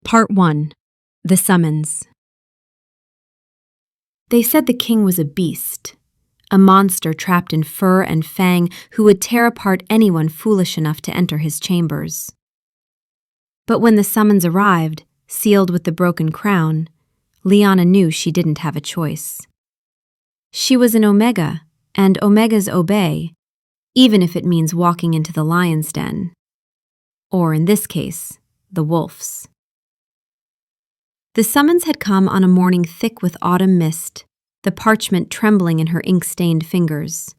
Part 1. The Summons. They said the king was a beast, a monster trapped in fur and fang who would tear apart anyone foolish enough to enter his chambers. But when the summons arrived, sealed with the broken crown, Liana knew she didn't have a choice. She was an Omega, and Omegas obey, even if it means walking into the lion's den. Or in this case, the wolf's. The summons had come on a morning thick with autumn mist, the parchment trembling in her ink-stained fingers.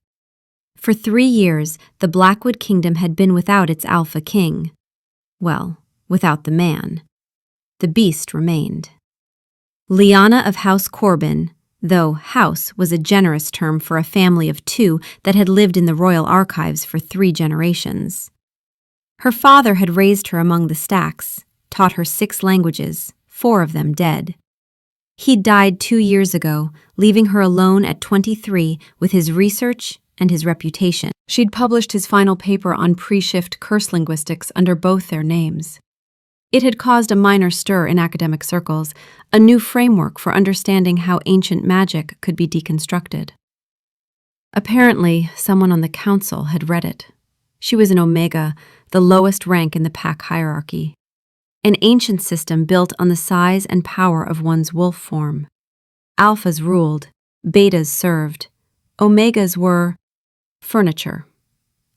For 3 years, the Blackwood Kingdom had been without its alpha king. Well, without the man. The beast remained. Liana of House Corbin, though house was a generous term for a family of 2 that had lived in the royal archives for 3 generations. Her father had raised her among the stacks, taught her 6 languages, 4 of them dead. He'd died 2 years ago, leaving her alone at 23 with his research and his reputation. She'd published his final paper on pre-shift curse linguistics under both their names. It had caused a minor stir in academic circles, a new framework for understanding how ancient magic could be deconstructed. Apparently, someone on the council had read it. She was an Omega, the lowest rank in the pack hierarchy. An ancient system built on the size and power of one's wolf form. Alphas ruled, betas served. Omegas were furniture.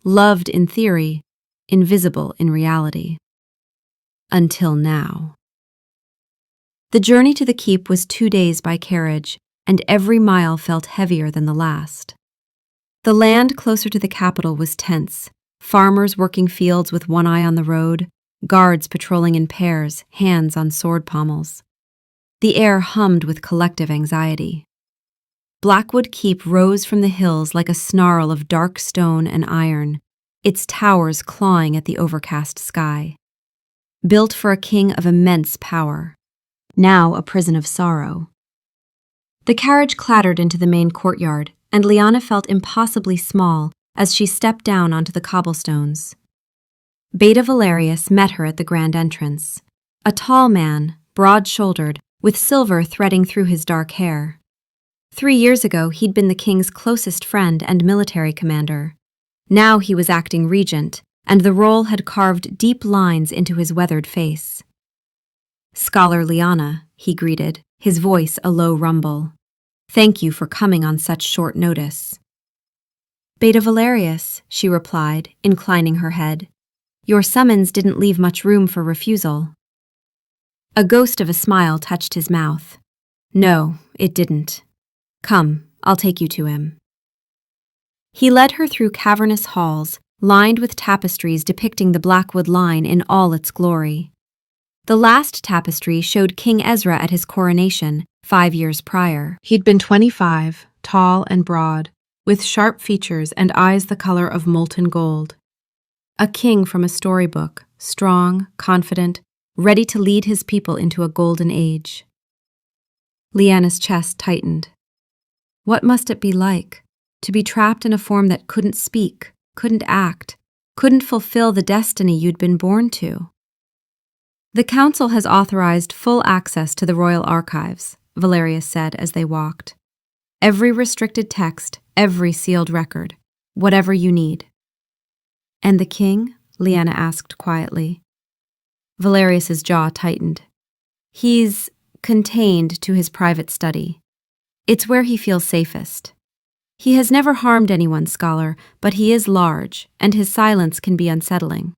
Loved in theory, invisible in reality. Until now. The journey to the keep was 2 days by carriage, and every mile felt heavier than the last. The land closer to the capital was tense, farmers working fields with one eye on the road, guards patrolling in pairs, hands on sword pommels. The air hummed with collective anxiety. Blackwood Keep rose from the hills like a snarl of dark stone and iron, its towers clawing at the overcast sky. Built for a king of immense power, now a prison of sorrow. The carriage clattered into the main courtyard, and Liana felt impossibly small as she stepped down onto the cobblestones. Beta Valerius met her at the grand entrance, a tall man, broad-shouldered, with silver threading through his dark hair. 3 years ago, he'd been the king's closest friend and military commander. Now he was acting regent, and the role had carved deep lines into his weathered face. "Scholar Liana," he greeted, his voice a low rumble. "Thank you for coming on such short notice." "Beta Valerius," she replied, inclining her head. "Your summons didn't leave much room for refusal." A ghost of a smile touched his mouth. "No, it didn't. Come, I'll take you to him." He led her through cavernous halls, lined with tapestries depicting the Blackwood line in all its glory. The last tapestry showed King Ezra at his coronation 5 years prior. He'd been 25, tall and broad, with sharp features and eyes the color of molten gold. A king from a storybook, strong, confident, ready to lead his people into a golden age. Liana's chest tightened. What must it be like, to be trapped in a form that couldn't speak, couldn't act, couldn't fulfill the destiny you'd been born to? "The council has authorized full access to the royal archives," Valerius said as they walked. "Every restricted text, every sealed record, whatever you need." "And the king?" Liana asked quietly. Valerius's jaw tightened. "He's contained to his private study. It's where he feels safest. He has never harmed anyone, scholar, but he is large, and his silence can be unsettling."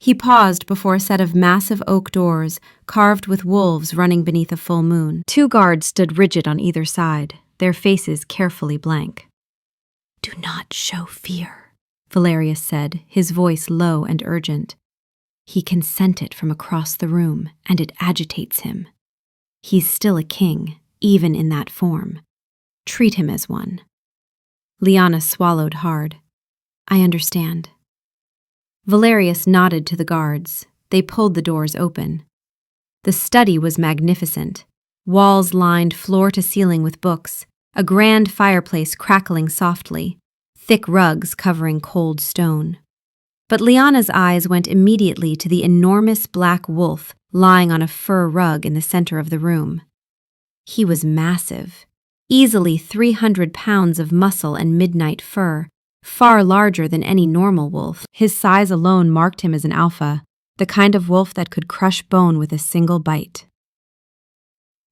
He paused before a set of massive oak doors, carved with wolves running beneath a full moon. 2 guards stood rigid on either side, their faces carefully blank. "Do not show fear," Valerius said, his voice low and urgent. "He can scent it from across the room, and it agitates him. He's still a king, even in that form. Treat him as one." Liana swallowed hard. "I understand." Valerius nodded to the guards. They pulled the doors open. The study was magnificent. Walls lined floor to ceiling with books, a grand fireplace crackling softly, thick rugs covering cold stone. But Liana's eyes went immediately to the enormous black wolf lying on a fur rug in the center of the room. He was massive, easily 300 pounds of muscle and midnight fur, far larger than any normal wolf. His size alone marked him as an alpha, the kind of wolf that could crush bone with a single bite.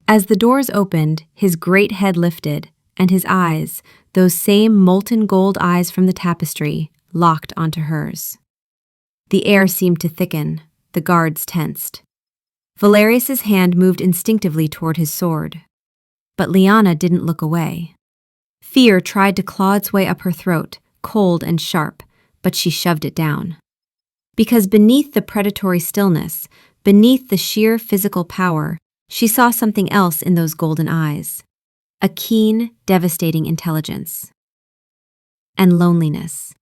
As the doors opened, his great head lifted, and his eyes, those same molten gold eyes from the tapestry, locked onto hers. The air seemed to thicken, the guards tensed. Valerius's hand moved instinctively toward his sword. But Liana didn't look away. Fear tried to claw its way up her throat, cold and sharp, but she shoved it down. Because beneath the predatory stillness, beneath the sheer physical power, she saw something else in those golden eyes. A keen, devastating intelligence. And loneliness.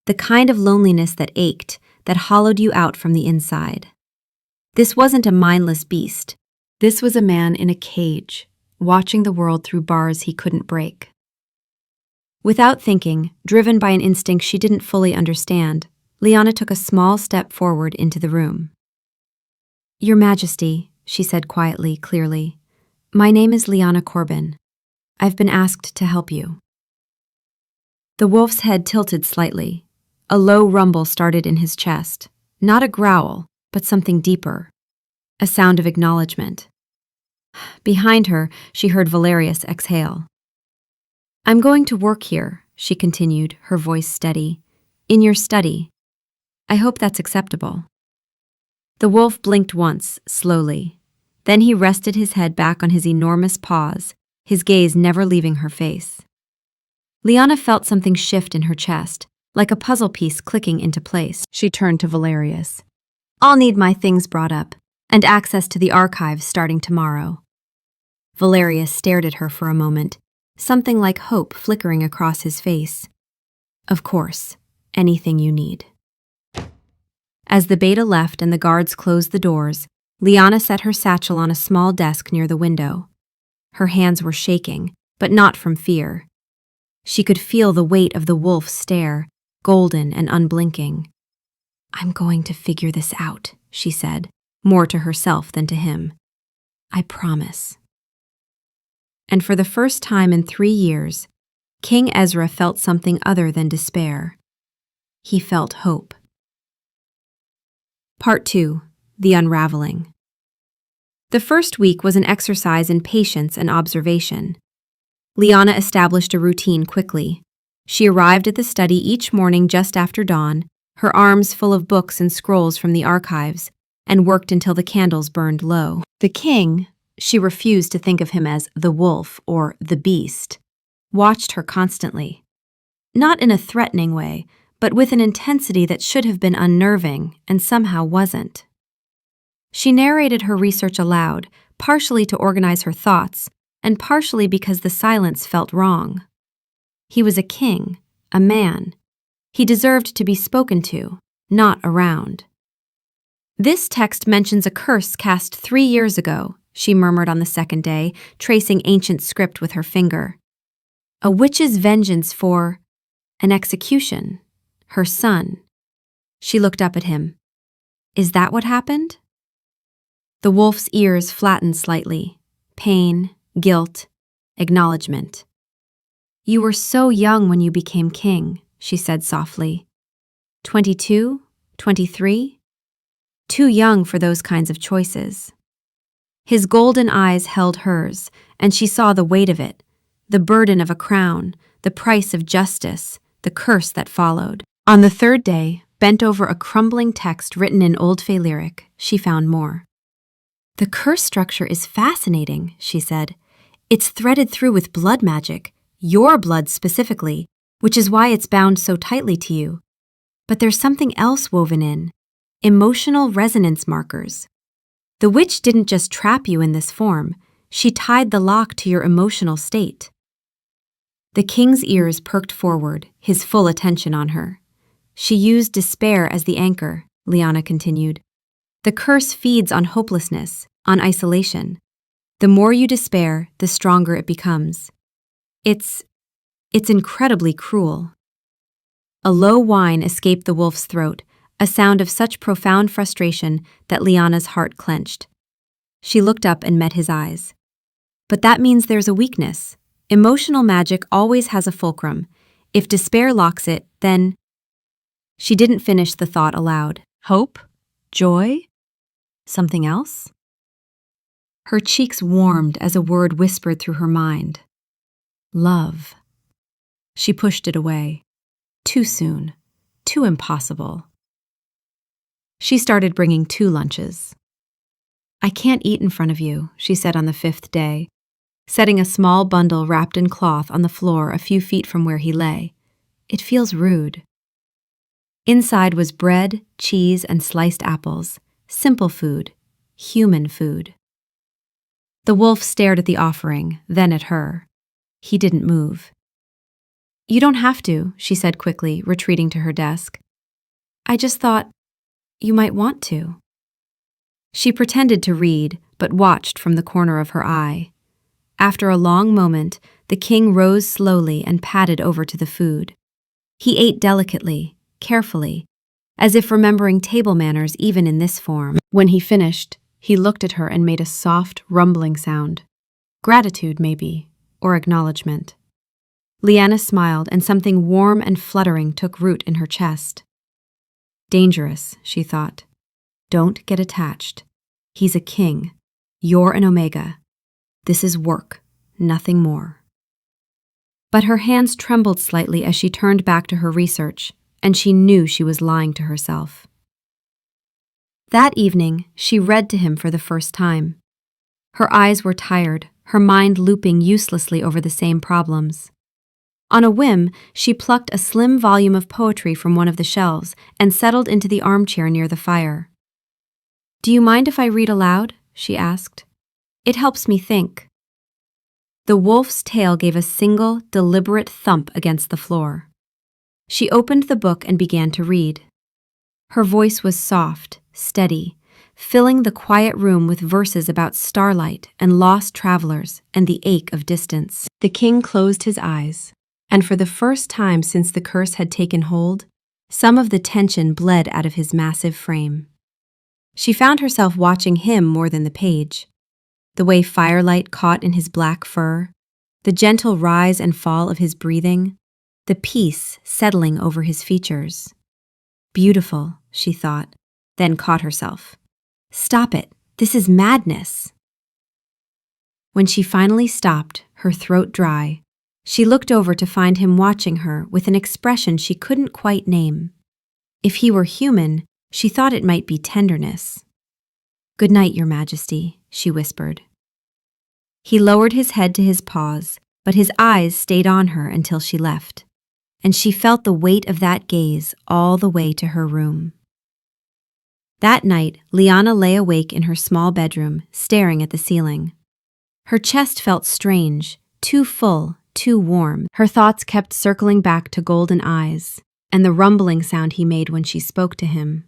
The kind of loneliness that ached, that hollowed you out from the inside. This wasn't a mindless beast. This was a man in a cage, watching the world through bars he couldn't break. Without thinking, driven by an instinct she didn't fully understand, Liana took a small step forward into the room. "Your Majesty," she said quietly, clearly, "my name is Liana Corbin. I've been asked to help you." The wolf's head tilted slightly. A low rumble started in his chest, not a growl, but something deeper, a sound of acknowledgement. Behind her, she heard Valerius exhale. "I'm going to work here," she continued, her voice steady, "in your study. I hope that's acceptable." The wolf blinked once, slowly. Then he rested his head back on his enormous paws, his gaze never leaving her face. Liana felt something shift in her chest, like a puzzle piece clicking into place. She turned to Valerius. "I'll need my things brought up, and access to the archives starting tomorrow." Valerius stared at her for a moment, something like hope flickering across his face. "Of course, anything you need." As the beta left and the guards closed the doors, Liana set her satchel on a small desk near the window. Her hands were shaking, but not from fear. She could feel the weight of the wolf's stare, golden and unblinking. "I'm going to figure this out," she said, more to herself than to him. "I promise." And for the first time in 3 years, King Ezra felt something other than despair. He felt hope. Part 2. The Unraveling. The first week was an exercise in patience and observation. Liana established a routine quickly. She arrived at the study each morning just after dawn, her arms full of books and scrolls from the archives, and worked until the candles burned low. The king, she refused to think of him as the wolf or the beast, watched her constantly. Not in a threatening way, but with an intensity that should have been unnerving and somehow wasn't. She narrated her research aloud, partially to organize her thoughts, and partially because the silence felt wrong. He was a king, a man. He deserved to be spoken to, not around. "This text mentions a curse cast 3 years ago," she murmured on the second day, tracing ancient script with her finger. "A witch's vengeance for an execution, her son." She looked up at him. "Is that what happened?" The wolf's ears flattened slightly. Pain, guilt, acknowledgement. "You were so young when you became king," she said softly. 22, 23? Too young for those kinds of choices. His golden eyes held hers, and she saw the weight of it, the burden of a crown, the price of justice, the curse that followed. On the third day, bent over a crumbling text written in Old Fey lyric, she found more. "The curse structure is fascinating," she said. "It's threaded through with blood magic, your blood specifically, which is why it's bound so tightly to you. But there's something else woven in, emotional resonance markers. The witch didn't just trap you in this form, she tied the lock to your emotional state." The king's ears perked forward, his full attention on her. "She used despair as the anchor," Liana continued. "The curse feeds on hopelessness, on isolation. The more you despair, the stronger it becomes. It's incredibly cruel." A low whine escaped the wolf's throat, a sound of such profound frustration that Liana's heart clenched. She looked up and met his eyes. But that means there's a weakness. Emotional magic always has a fulcrum. If despair locks it, then… She didn't finish the thought aloud. Hope? Joy? Something else? Her cheeks warmed as a word whispered through her mind. Love. She pushed it away. Too soon. Too impossible. She started bringing 2 lunches. I can't eat in front of you, she said on the 5th day, setting a small bundle wrapped in cloth on the floor a few feet from where he lay. It feels rude. Inside was bread, cheese, and sliced apples. Simple food. Human food. The wolf stared at the offering, then at her. He didn't move. You don't have to, she said quickly, retreating to her desk. I just thought you might want to. She pretended to read, but watched from the corner of her eye. After a long moment, the king rose slowly and padded over to the food. He ate delicately, carefully, as if remembering table manners even in this form. When he finished, he looked at her and made a soft, rumbling sound. Gratitude, maybe, or acknowledgement. Liana smiled, and something warm and fluttering took root in her chest. Dangerous, she thought. Don't get attached. He's a king. You're an omega. This is work, nothing more. But her hands trembled slightly as she turned back to her research, and she knew she was lying to herself. That evening, she read to him for the first time. Her eyes were tired, her mind looping uselessly over the same problems. On a whim, she plucked a slim volume of poetry from one of the shelves and settled into the armchair near the fire. Do you mind if I read aloud? She asked. It helps me think. The wolf's tail gave a single, deliberate thump against the floor. She opened the book and began to read. Her voice was soft, steady, filling the quiet room with verses about starlight and lost travelers and the ache of distance. The king closed his eyes, and for the first time since the curse had taken hold, some of the tension bled out of his massive frame. She found herself watching him more than the page. The way firelight caught in his black fur, the gentle rise and fall of his breathing, the peace settling over his features. Beautiful, she thought, then caught herself. Stop it, this is madness. When she finally stopped, her throat dry, she looked over to find him watching her with an expression she couldn't quite name. If he were human, she thought it might be tenderness. Good night, Your Majesty, she whispered. He lowered his head to his paws, but his eyes stayed on her until she left, and she felt the weight of that gaze all the way to her room. That night, Liana lay awake in her small bedroom, staring at the ceiling. Her chest felt strange, too full, too warm. Her thoughts kept circling back to golden eyes and the rumbling sound he made when she spoke to him.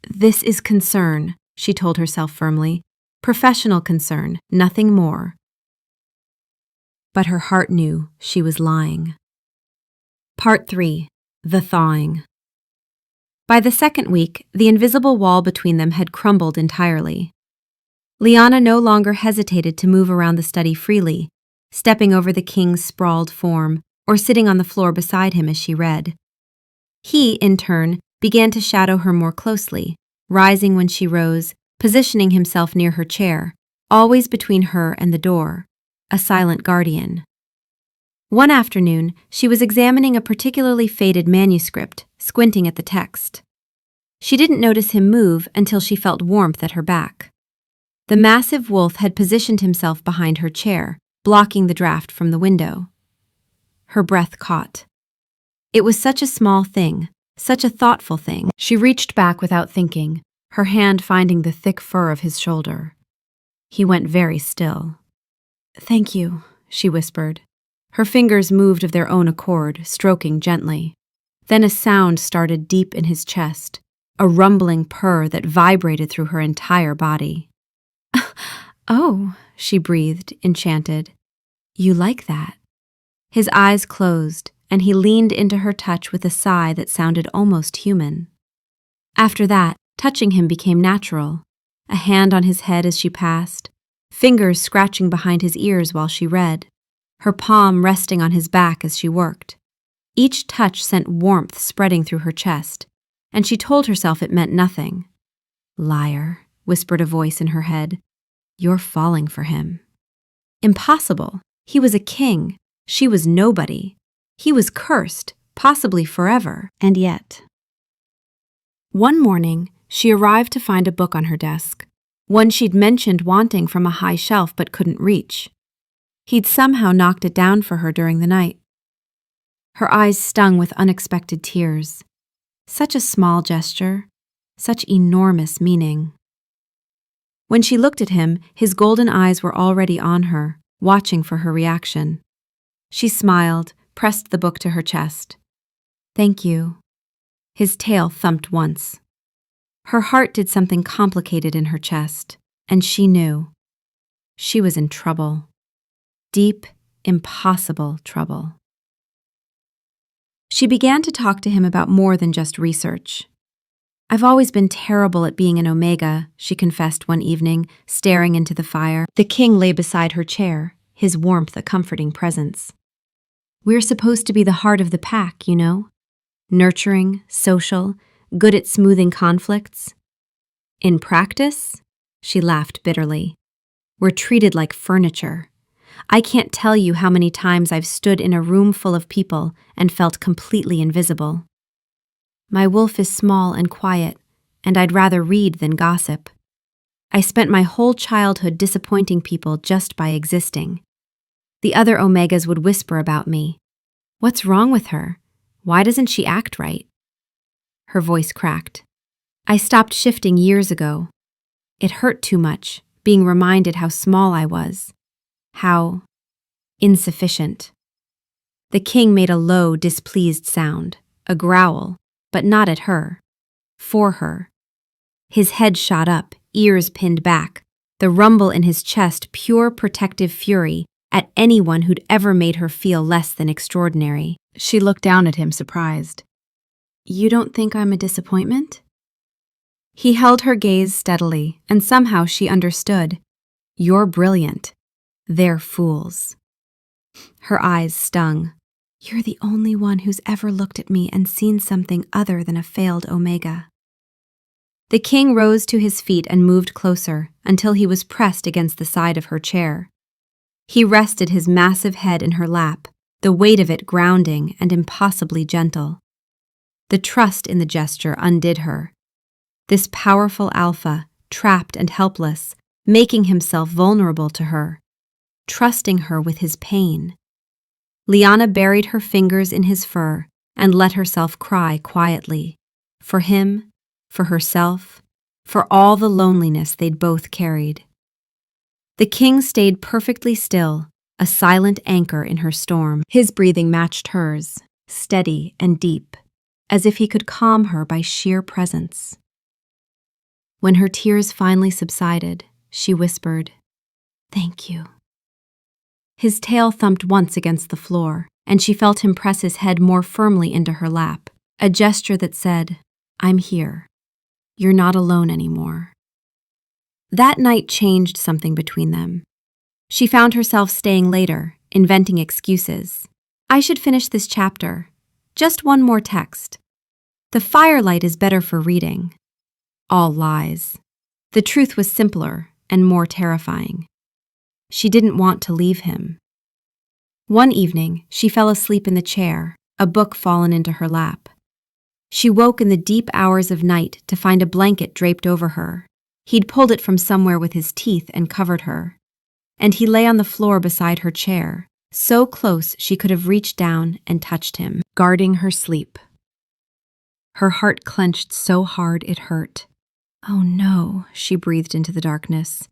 This is concern, she told herself firmly. Professional concern, nothing more. But her heart knew she was lying. Part 3. The Thawing. By the second week, the invisible wall between them had crumbled entirely. Liana no longer hesitated to move around the study freely, stepping over the king's sprawled form or sitting on the floor beside him as she read. He, in turn, began to shadow her more closely, rising when she rose, positioning himself near her chair, always between her and the door, a silent guardian. One afternoon, she was examining a particularly faded manuscript, squinting at the text. She didn't notice him move until she felt warmth at her back. The massive wolf had positioned himself behind her chair, blocking the draft from the window. Her breath caught. It was such a small thing, such a thoughtful thing. She reached back without thinking, her hand finding the thick fur of his shoulder. He went very still. Thank you, she whispered. Her fingers moved of their own accord, stroking gently. Then a sound started deep in his chest, a rumbling purr that vibrated through her entire body. Oh, she breathed, enchanted. You like that? His eyes closed, and he leaned into her touch with a sigh that sounded almost human. After that, touching him became natural. A hand on his head as she passed, fingers scratching behind his ears while she read, her palm resting on his back as she worked. Each touch sent warmth spreading through her chest, and she told herself it meant nothing. Liar, whispered a voice in her head. You're falling for him. Impossible. He was a king. She was nobody. He was cursed, possibly forever, and yet. One morning, she arrived to find a book on her desk, one she'd mentioned wanting from a high shelf but couldn't reach. He'd somehow knocked it down for her during the night. Her eyes stung with unexpected tears. Such a small gesture, such enormous meaning. When she looked at him, his golden eyes were already on her, watching for her reaction. She smiled, pressed the book to her chest. Thank you. His tail thumped once. Her heart did something complicated in her chest, and she knew. She was in trouble. Deep, impossible trouble. She began to talk to him about more than just research. I've always been terrible at being an omega, she confessed one evening, staring into the fire. The king lay beside her chair, his warmth a comforting presence. We're supposed to be the heart of the pack, you know? Nurturing, social, good at smoothing conflicts. In practice, she laughed bitterly, we're treated like furniture. I can't tell you how many times I've stood in a room full of people and felt completely invisible. My wolf is small and quiet, and I'd rather read than gossip. I spent my whole childhood disappointing people just by existing. The other omegas would whisper about me. What's wrong with her? Why doesn't she act right? Her voice cracked. I stopped shifting years ago. It hurt too much, being reminded how small I was. How insufficient. The king made a low, displeased sound, a growl, but not at her. For her. His head shot up, ears pinned back, the rumble in his chest pure protective fury at anyone who'd ever made her feel less than extraordinary. She looked down at him, surprised. You don't think I'm a disappointment? He held her gaze steadily, and somehow she understood. You're brilliant. They're fools. Her eyes stung. You're the only one who's ever looked at me and seen something other than a failed omega. The king rose to his feet and moved closer until he was pressed against the side of her chair. He rested his massive head in her lap, the weight of it grounding and impossibly gentle. The trust in the gesture undid her. This powerful alpha, trapped and helpless, making himself vulnerable to her, trusting her with his pain. Liana buried her fingers in his fur and let herself cry quietly. For him, for herself, for all the loneliness they'd both carried. The king stayed perfectly still, a silent anchor in her storm. His breathing matched hers, steady and deep, as if he could calm her by sheer presence. When her tears finally subsided, she whispered, "Thank you." His tail thumped once against the floor, and she felt him press his head more firmly into her lap, a gesture that said, "I'm here. You're not alone anymore." That night changed something between them. She found herself staying later, inventing excuses. I should finish this chapter. Just one more text. The firelight is better for reading. All lies. The truth was simpler and more terrifying. She didn't want to leave him. One evening, she fell asleep in the chair, a book fallen into her lap. She woke in the deep hours of night to find a blanket draped over her. He'd pulled it from somewhere with his teeth and covered her. And he lay on the floor beside her chair, so close she could have reached down and touched him, guarding her sleep. Her heart clenched so hard it hurt. Oh no, she breathed into the darkness.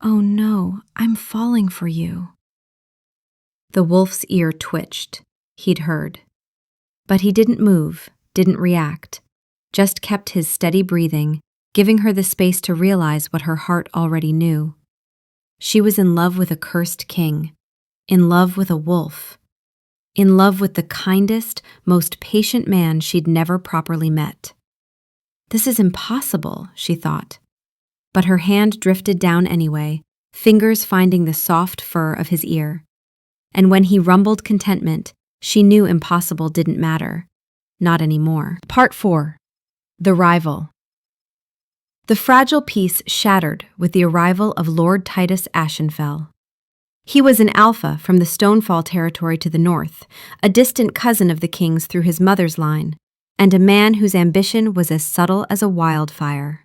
Oh no, I'm falling for you. The wolf's ear twitched. He'd heard. But he didn't move, didn't react, just kept his steady breathing, giving her the space to realize what her heart already knew. She was in love with a cursed king, in love with a wolf, in love with the kindest, most patient man she'd never properly met. This is impossible, she thought. But her hand drifted down anyway, fingers finding the soft fur of his ear. And when he rumbled contentment, she knew impossible didn't matter. Not anymore. Part 4. The Rival. The fragile peace shattered with the arrival of Lord Titus Ashenfell. He was an alpha from the Stonefall territory to the north, a distant cousin of the king's through his mother's line, and a man whose ambition was as subtle as a wildfire.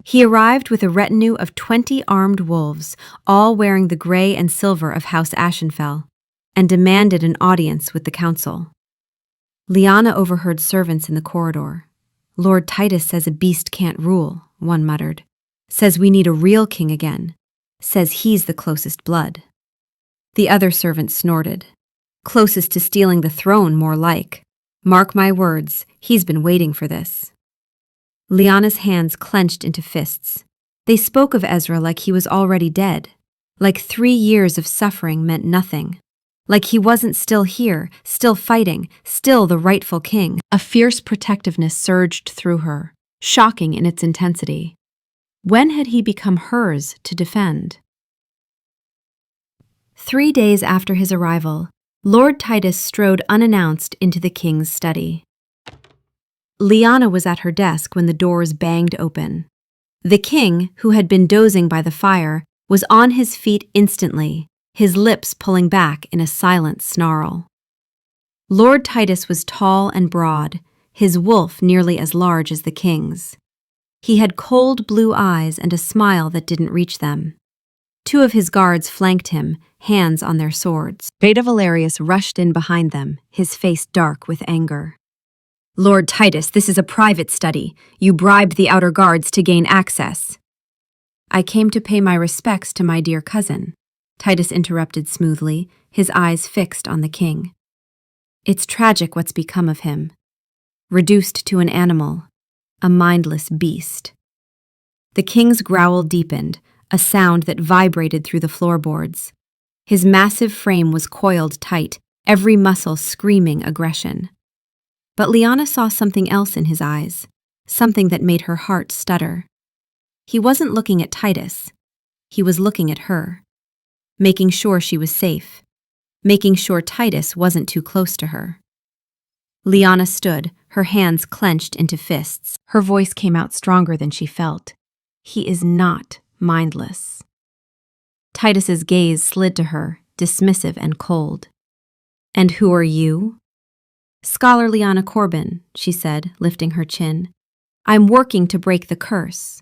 He arrived with a retinue of 20 armed wolves, all wearing the gray and silver of House Ashenfell, and demanded an audience with the council. Lyanna overheard servants in the corridor. "Lord Titus says a beast can't rule," one muttered. "Says we need a real king again. Says he's the closest blood." The other servant snorted. "Closest to stealing the throne, more like. Mark my words, he's been waiting for this." Lyanna's hands clenched into fists. They spoke of Ezra like he was already dead, like 3 years of suffering meant nothing, like he wasn't still here, still fighting, still the rightful king. A fierce protectiveness surged through her, shocking in its intensity. When had he become hers to defend? 3 days after his arrival, Lord Titus strode unannounced into the king's study. Lyanna was at her desk when the doors banged open. The king, who had been dozing by the fire, was on his feet instantly, his lips pulling back in a silent snarl. Lord Titus was tall and broad, his wolf nearly as large as the king's. He had cold blue eyes and a smile that didn't reach them. 2 of his guards flanked him, hands on their swords. Beta Valerius rushed in behind them, his face dark with anger. "Lord Titus, this is a private study. You bribed the outer guards to gain access." "I came to pay my respects to my dear cousin," Titus interrupted smoothly, his eyes fixed on the king. "It's tragic what's become of him. Reduced to an animal, a mindless beast." The king's growl deepened, a sound that vibrated through the floorboards. His massive frame was coiled tight, every muscle screaming aggression. But Lyanna saw something else in his eyes, something that made her heart stutter. He wasn't looking at Titus. He was looking at her, making sure she was safe, making sure Titus wasn't too close to her. Lyanna stood, her hands clenched into fists. Her voice came out stronger than she felt. "He is not mindless." Titus's gaze slid to her, dismissive and cold. "And who are you?" "Scholar Lyanna Corbin," she said, lifting her chin. "I'm working to break the curse."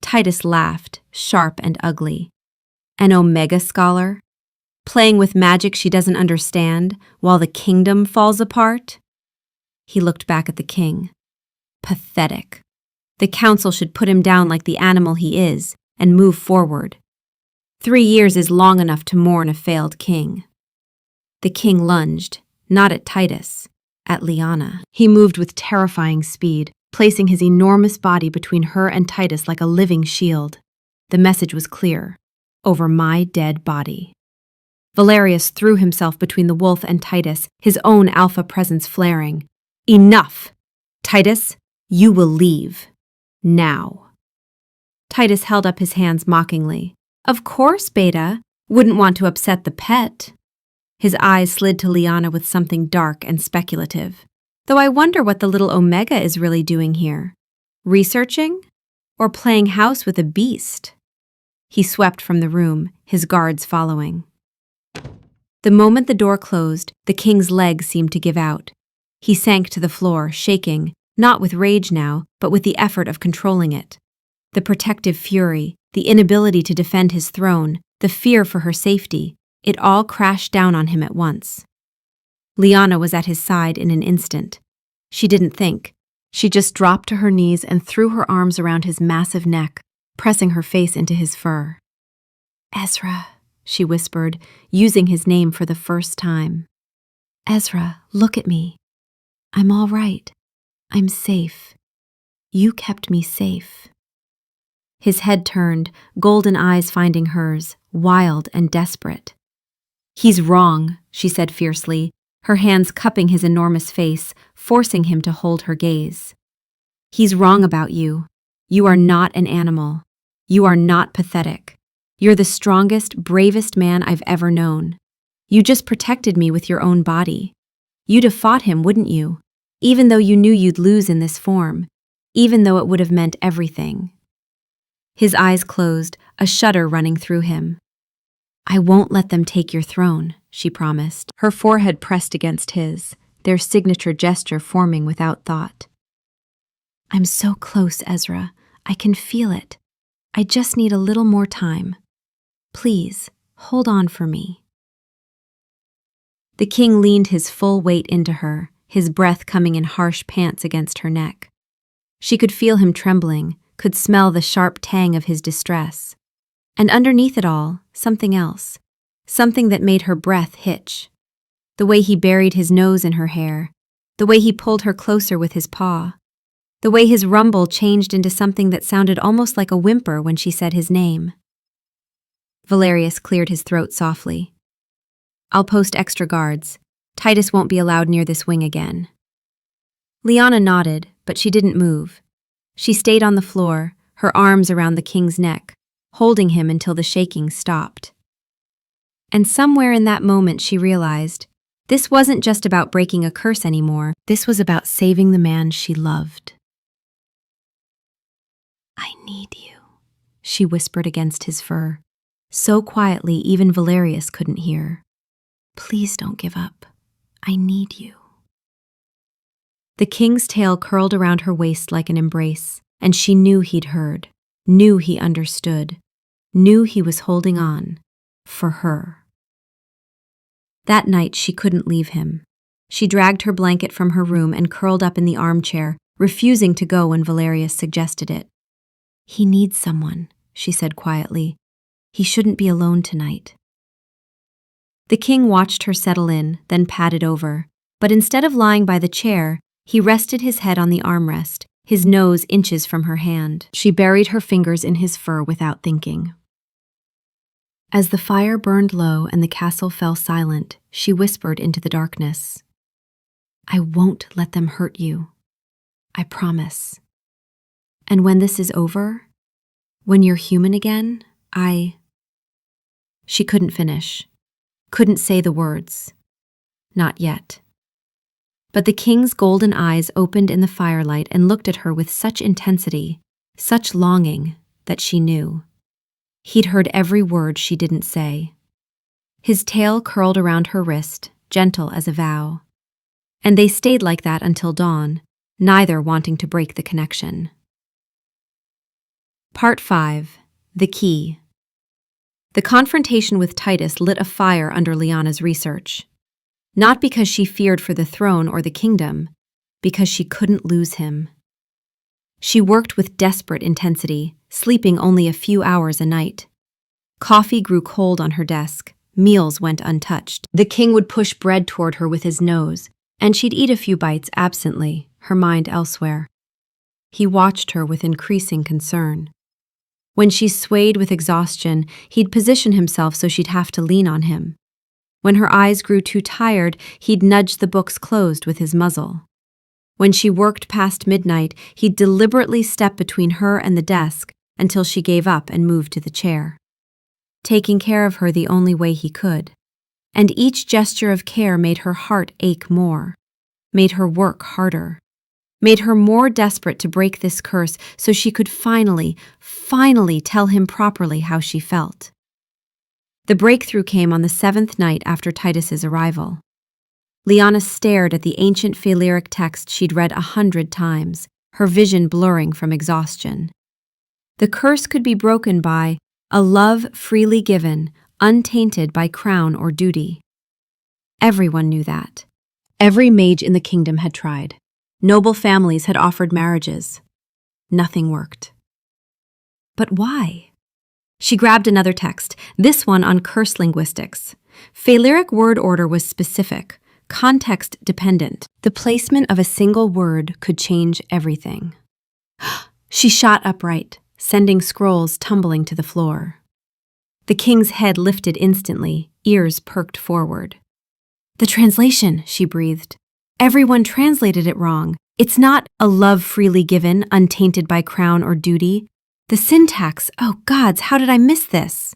Titus laughed, sharp and ugly. "An Omega scholar? Playing with magic she doesn't understand, while the kingdom falls apart?" He looked back at the king. Pathetic. The council should put him down like the animal he is, and move forward. 3 years is long enough to mourn a failed king. The king lunged, not at Titus, at Lyanna. He moved with terrifying speed, placing his enormous body between her and Titus like a living shield. The message was clear: over my dead body. Valerius threw himself between the wolf and Titus, his own alpha presence flaring. "Enough! Titus, you will leave. Now." Titus held up his hands mockingly. "Of course, Beta. Wouldn't want to upset the pet." His eyes slid to Lyanna with something dark and speculative. "Though I wonder what the little Omega is really doing here. Researching? Or playing house with a beast?" He swept from the room, his guards following. The moment the door closed, the king's legs seemed to give out. He sank to the floor, shaking, not with rage now, but with the effort of controlling it. The protective fury, the inability to defend his throne, the fear for her safety, it all crashed down on him at once. Lyanna was at his side in an instant. She didn't think. She just dropped to her knees and threw her arms around his massive neck, pressing her face into his fur. "Ezra," she whispered, using his name for the first time. "Ezra, look at me. I'm all right. I'm safe. You kept me safe." His head turned, golden eyes finding hers, wild and desperate. "He's wrong," she said fiercely, her hands cupping his enormous face, forcing him to hold her gaze. He's wrong about you. You are not an animal. You are not pathetic. You're the strongest, bravest man I've ever known. You just protected me with your own body. You'd have fought him, wouldn't you? Even though you knew you'd lose in this form. Even though it would have meant everything. His eyes closed, a shudder running through him. I won't let them take your throne, she promised, her forehead pressed against his, their signature gesture forming without thought. I'm so close, Ezra. I can feel it. I just need a little more time. Please, hold on for me. The king leaned his full weight into her, his breath coming in harsh pants against her neck. She could feel him trembling, could smell the sharp tang of his distress. And underneath it all, something else. Something that made her breath hitch. The way he buried his nose in her hair. The way he pulled her closer with his paw. The way his rumble changed into something that sounded almost like a whimper when she said his name. Valerius cleared his throat softly. I'll post extra guards. Titus won't be allowed near this wing again. Liana nodded, but she didn't move. She stayed on the floor, her arms around the king's neck, holding him until the shaking stopped. And somewhere in that moment she realized, this wasn't just about breaking a curse anymore, this was about saving the man she loved. I need you, she whispered against his fur, so quietly even Valerius couldn't hear. Please don't give up. I need you. The king's tail curled around her waist like an embrace, and she knew he'd heard, knew he understood, knew he was holding on, for her. That night she couldn't leave him. She dragged her blanket from her room and curled up in the armchair, refusing to go when Valerius suggested it. He needs someone, she said quietly. He shouldn't be alone tonight. The king watched her settle in, then padded over, but instead of lying by the chair, he rested his head on the armrest, his nose inches from her hand. She buried her fingers in his fur without thinking. As the fire burned low and the castle fell silent, she whispered into the darkness. I won't let them hurt you. I promise. And when this is over, when you're human again, She couldn't finish, couldn't say the words. Not yet. But the king's golden eyes opened in the firelight and looked at her with such intensity, such longing, that she knew. He'd heard every word she didn't say. His tail curled around her wrist, gentle as a vow. And they stayed like that until dawn, neither wanting to break the connection. Part 5. The Key. The confrontation with Titus lit a fire under Liana's research. Not because she feared for the throne or the kingdom, because she couldn't lose him. She worked with desperate intensity, sleeping only a few hours a night. Coffee grew cold on her desk, meals went untouched. The king would push bread toward her with his nose, and she'd eat a few bites absently, her mind elsewhere. He watched her with increasing concern. When she swayed with exhaustion, he'd position himself so she'd have to lean on him. When her eyes grew too tired, he'd nudge the books closed with his muzzle. When she worked past midnight, he'd deliberately step between her and the desk until she gave up and moved to the chair. Taking care of her the only way he could. And each gesture of care made her heart ache more, made her work harder, made her more desperate to break this curse so she could finally tell him properly how she felt. The breakthrough came on the 7th night after Titus's arrival. Liana stared at the ancient Phaleric text she'd read 100 times, her vision blurring from exhaustion. The curse could be broken by a love freely given, untainted by crown or duty. Everyone knew that. Every mage in the kingdom had tried. Noble families had offered marriages. Nothing worked. But why? She grabbed another text, this one on curse linguistics. Phaleric word order was specific, context-dependent. The placement of a single word could change everything. She shot upright, sending scrolls tumbling to the floor. The king's head lifted instantly, ears perked forward. The translation, she breathed. Everyone translated it wrong. It's not a love freely given, untainted by crown or duty. The syntax, oh gods, how did I miss this?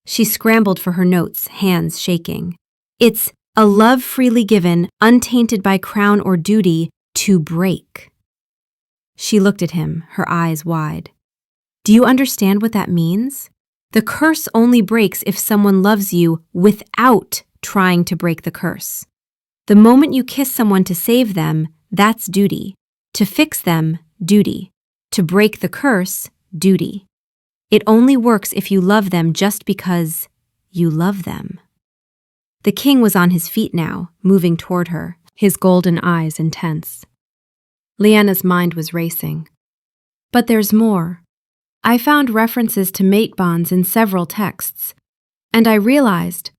She scrambled for her notes, hands shaking. It's a love freely given, untainted by crown or duty, to break. She looked at him, her eyes wide. Do you understand what that means? The curse only breaks if someone loves you without trying to break the curse. The moment you kiss someone to save them, that's duty. To fix them, duty. To break the curse, duty. It only works if you love them just because you love them. The king was on his feet now, moving toward her, his golden eyes intense. Leanna's mind was racing. But there's more. I found references to mate bonds in several texts, and I realized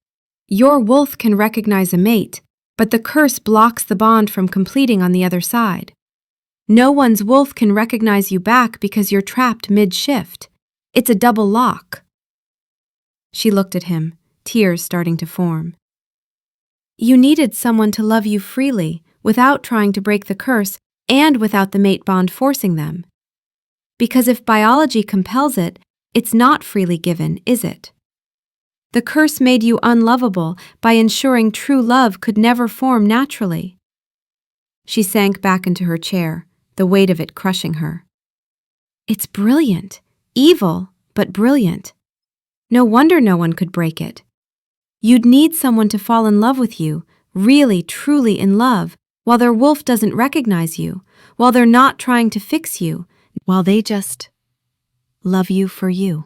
your wolf can recognize a mate, but the curse blocks the bond from completing on the other side. No one's wolf can recognize you back because you're trapped mid-shift. It's a double lock. She looked at him, tears starting to form. You needed someone to love you freely, without trying to break the curse, and without the mate bond forcing them. Because if biology compels it, it's not freely given, is it? The curse made you unlovable by ensuring true love could never form naturally. She sank back into her chair, the weight of it crushing her. It's brilliant, evil, but brilliant. No wonder no one could break it. You'd need someone to fall in love with you, really, truly in love, while their wolf doesn't recognize you, while they're not trying to fix you, while they just love you for you.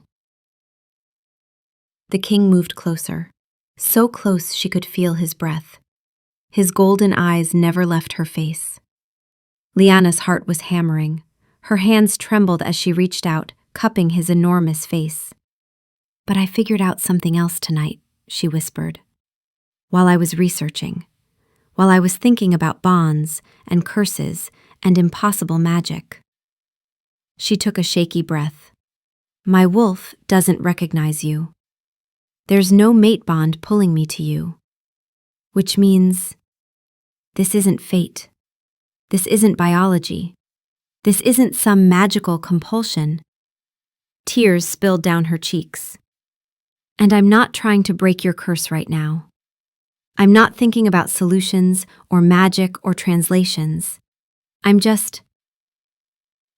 The king moved closer, so close she could feel his breath. His golden eyes never left her face. Leanna's heart was hammering. Her hands trembled as she reached out, cupping his enormous face. But I figured out something else tonight, she whispered. While I was researching, while I was thinking about bonds and curses and impossible magic. She took a shaky breath. My wolf doesn't recognize you. There's no mate bond pulling me to you. Which means this isn't fate. This isn't biology. This isn't some magical compulsion. Tears spilled down her cheeks. And I'm not trying to break your curse right now. I'm not thinking about solutions or magic or translations. I'm just...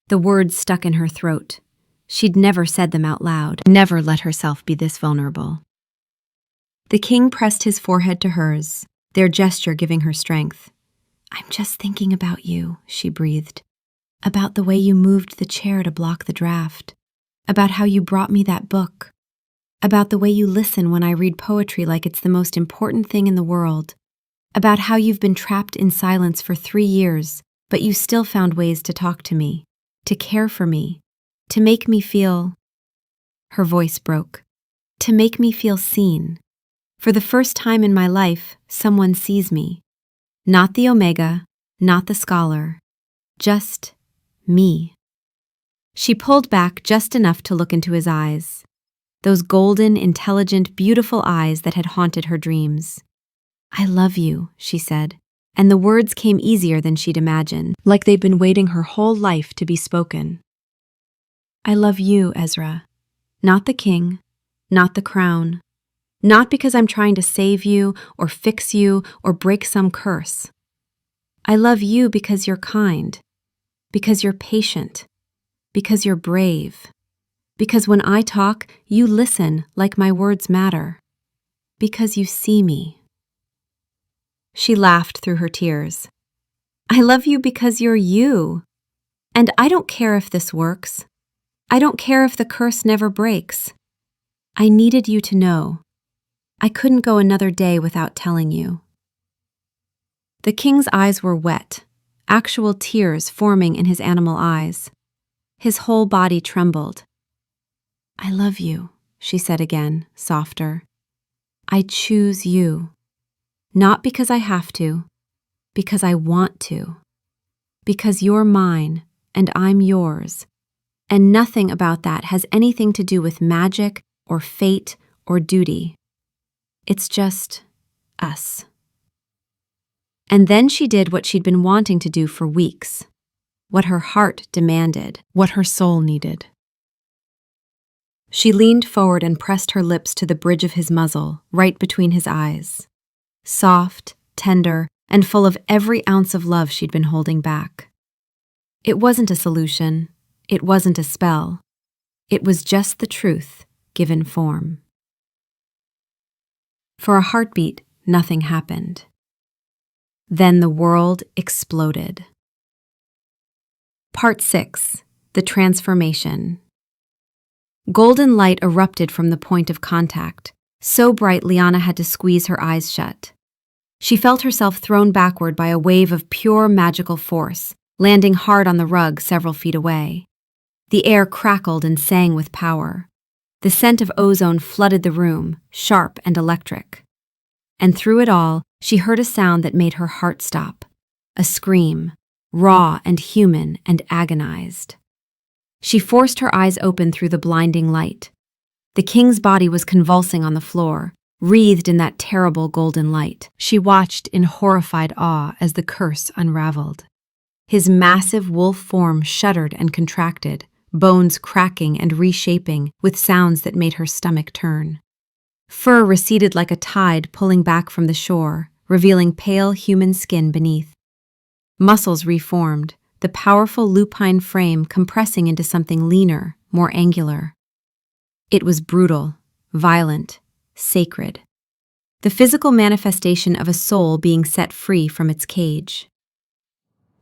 The words stuck in her throat. She'd never said them out loud, never let herself be this vulnerable. The king pressed his forehead to hers, their gesture giving her strength. I'm just thinking about you, she breathed. About the way you moved the chair to block the draft. About how you brought me that book. About the way you listen when I read poetry like it's the most important thing in the world. About how you've been trapped in silence for 3 years, but you still found ways to talk to me, to care for me, to make me feel... Her voice broke. To make me feel seen. For the first time in my life, someone sees me. Not the Omega, not the scholar. Just me. She pulled back just enough to look into his eyes. Those golden, intelligent, beautiful eyes that had haunted her dreams. I love you, she said, and the words came easier than she'd imagined, like they'd been waiting her whole life to be spoken. I love you, Ezra. Not the king, not the crown. Not because I'm trying to save you or fix you or break some curse. I love you because you're kind, because you're patient, because you're brave. Because when I talk, you listen like my words matter. Because you see me. She laughed through her tears. I love you because you're you. And I don't care if this works. I don't care if the curse never breaks. I needed you to know. I couldn't go another day without telling you. The king's eyes were wet, actual tears forming in his animal eyes. His whole body trembled. I love you, she said again, softer. I choose you. Not because I have to, because I want to. Because you're mine, and I'm yours. And nothing about that has anything to do with magic or fate or duty. It's just us. And then she did what she'd been wanting to do for weeks. What her heart demanded. What her soul needed. She leaned forward and pressed her lips to the bridge of his muzzle, right between his eyes. Soft, tender, and full of every ounce of love she'd been holding back. It wasn't a solution. It wasn't a spell. It was just the truth, given form. For a heartbeat, nothing happened. Then the world exploded. Part 6. The Transformation. Golden light erupted from the point of contact, so bright Liana had to squeeze her eyes shut. She felt herself thrown backward by a wave of pure magical force, landing hard on the rug several feet away. The air crackled and sang with power. The scent of ozone flooded the room, sharp and electric. And through it all, she heard a sound that made her heart stop. A scream, raw and human and agonized. She forced her eyes open through the blinding light. The king's body was convulsing on the floor, wreathed in that terrible golden light. She watched in horrified awe as the curse unraveled. His massive wolf form shuddered and contracted, bones cracking and reshaping with sounds that made her stomach turn. Fur receded like a tide pulling back from the shore, revealing pale human skin beneath. Muscles reformed, the powerful lupine frame compressing into something leaner, more angular. It was brutal, violent, sacred. The physical manifestation of a soul being set free from its cage.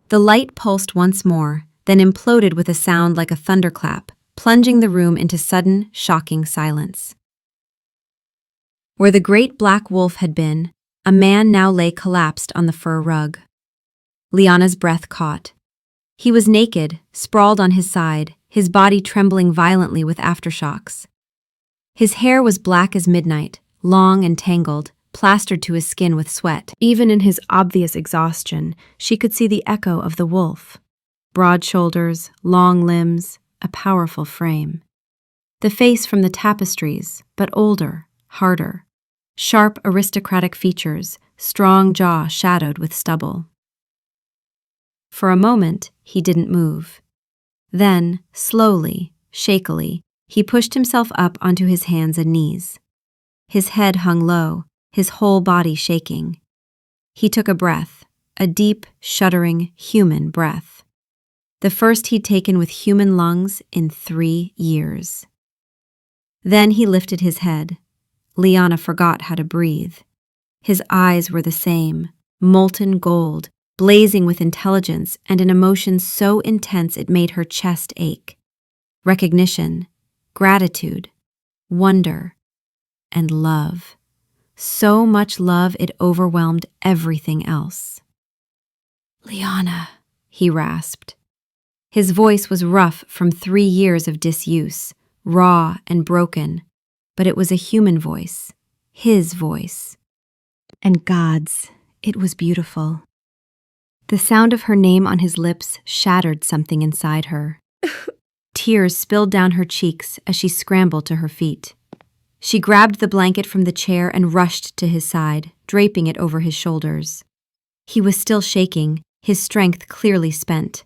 The light pulsed once more, then imploded with a sound like a thunderclap, plunging the room into sudden, shocking silence. Where the great black wolf had been, a man now lay collapsed on the fur rug. Liana's breath caught. He was naked, sprawled on his side, his body trembling violently with aftershocks. His hair was black as midnight, long and tangled, plastered to his skin with sweat. Even in his obvious exhaustion, she could see the echo of the wolf. Broad shoulders, long limbs, a powerful frame. The face from the tapestries, but older, harder. Sharp aristocratic features, strong jaw shadowed with stubble. For a moment, he didn't move. Then, slowly, shakily, he pushed himself up onto his hands and knees. His head hung low, his whole body shaking. He took a breath, a deep, shuddering, human breath. The first he'd taken with human lungs in 3 years. Then he lifted his head. Liana forgot how to breathe. His eyes were the same, molten gold, blazing with intelligence and an emotion so intense it made her chest ache. Recognition, gratitude, wonder, and love. So much love it overwhelmed everything else. "Liana," he rasped. His voice was rough from 3 years of disuse, raw and broken, but it was a human voice, his voice. And God's, it was beautiful. The sound of her name on his lips shattered something inside her. Tears spilled down her cheeks as she scrambled to her feet. She grabbed the blanket from the chair and rushed to his side, draping it over his shoulders. He was still shaking, his strength clearly spent.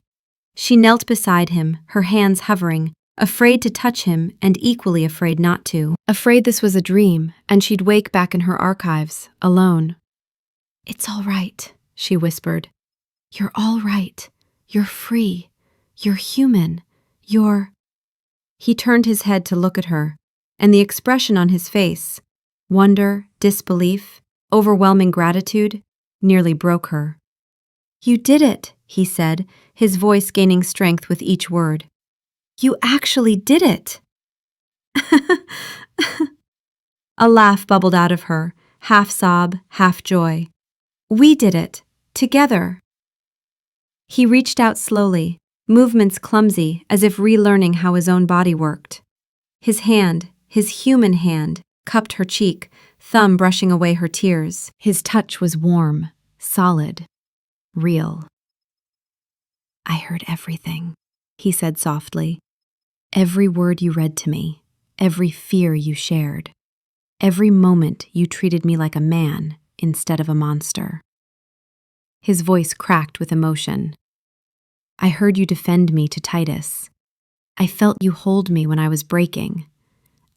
She knelt beside him, her hands hovering, afraid to touch him and equally afraid not to. Afraid this was a dream, and she'd wake back in her archives, alone. "It's all right," she whispered. "You're all right. You're free. You're human. You're—" He turned his head to look at her, and the expression on his face, wonder, disbelief, overwhelming gratitude, nearly broke her. "You did it," he said, his voice gaining strength with each word. "You actually did it." A laugh bubbled out of her, half sob, half joy. "We did it, together." He reached out slowly, movements clumsy, as if relearning how his own body worked. His hand, his human hand, cupped her cheek, thumb brushing away her tears. His touch was warm, solid, real. "I heard everything," he said softly. "Every word you read to me, every fear you shared, every moment you treated me like a man instead of a monster." His voice cracked with emotion. I heard you defend me to Titus. I felt you hold me when I was breaking.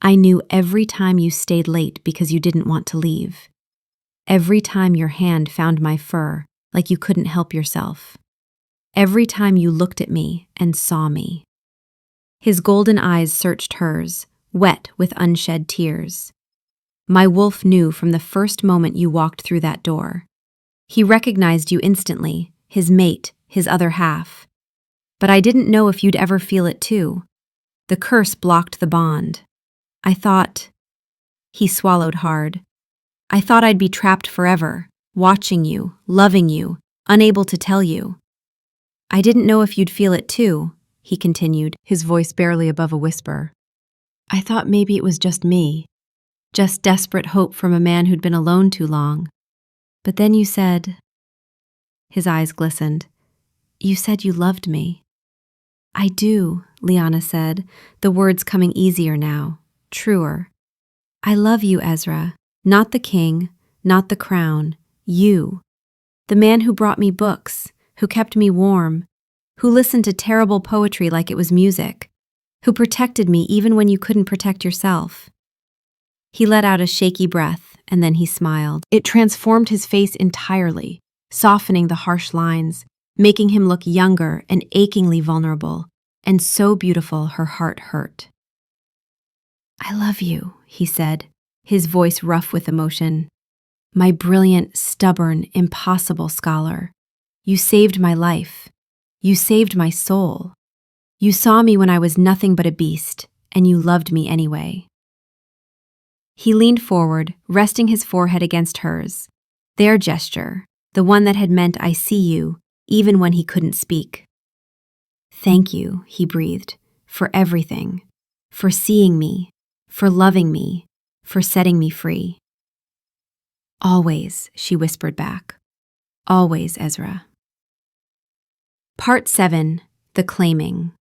I knew every time you stayed late because you didn't want to leave. Every time your hand found my fur, like you couldn't help yourself. Every time you looked at me and saw me. His golden eyes searched hers, wet with unshed tears. My wolf knew from the first moment you walked through that door. He recognized you instantly, his mate, his other half. But I didn't know if you'd ever feel it too. The curse blocked the bond. I thought... He swallowed hard. I thought I'd be trapped forever, watching you, loving you, unable to tell you. I didn't know if you'd feel it too, he continued, his voice barely above a whisper. I thought maybe it was just me, just desperate hope from a man who'd been alone too long. But then you said... His eyes glistened. You said you loved me. I do, Liana said, the words coming easier now, truer. I love you, Ezra, not the king, not the crown, you. The man who brought me books, who kept me warm, who listened to terrible poetry like it was music, who protected me even when you couldn't protect yourself. He let out a shaky breath, and then he smiled. It transformed his face entirely, softening the harsh lines, making him look younger and achingly vulnerable, and so beautiful her heart hurt. I love you, he said, his voice rough with emotion. My brilliant, stubborn, impossible scholar. You saved my life. You saved my soul. You saw me when I was nothing but a beast, and you loved me anyway. He leaned forward, resting his forehead against hers. Their gesture, the one that had meant I see you, even when he couldn't speak. Thank you, he breathed, for everything, for seeing me, for loving me, for setting me free. Always, she whispered back. Always, Ezra. Part 7. The Claiming.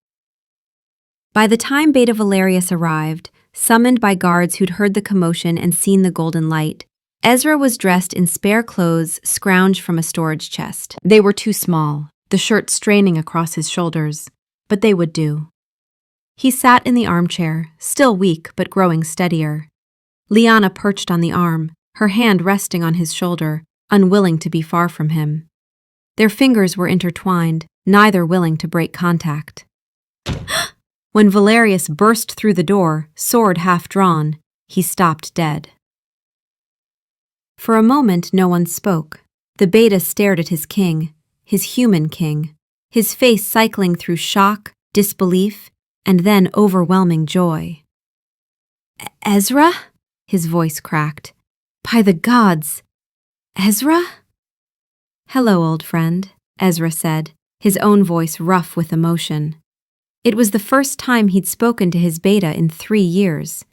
By the time Beta Valerius arrived, summoned by guards who'd heard the commotion and seen the golden light, Ezra was dressed in spare clothes scrounged from a storage chest. They were too small, the shirt straining across his shoulders, but they would do. He sat in the armchair, still weak but growing steadier. Liana perched on the arm, her hand resting on his shoulder, unwilling to be far from him. Their fingers were intertwined, neither willing to break contact. When Valerius burst through the door, sword half drawn, he stopped dead. For a moment no one spoke. The beta stared at his king, his human king, his face cycling through shock, disbelief, and then overwhelming joy. Ezra? His voice cracked. By the gods! Ezra? Hello, old friend, Ezra said, his own voice rough with emotion. It was the first time he'd spoken to his beta in 3 years,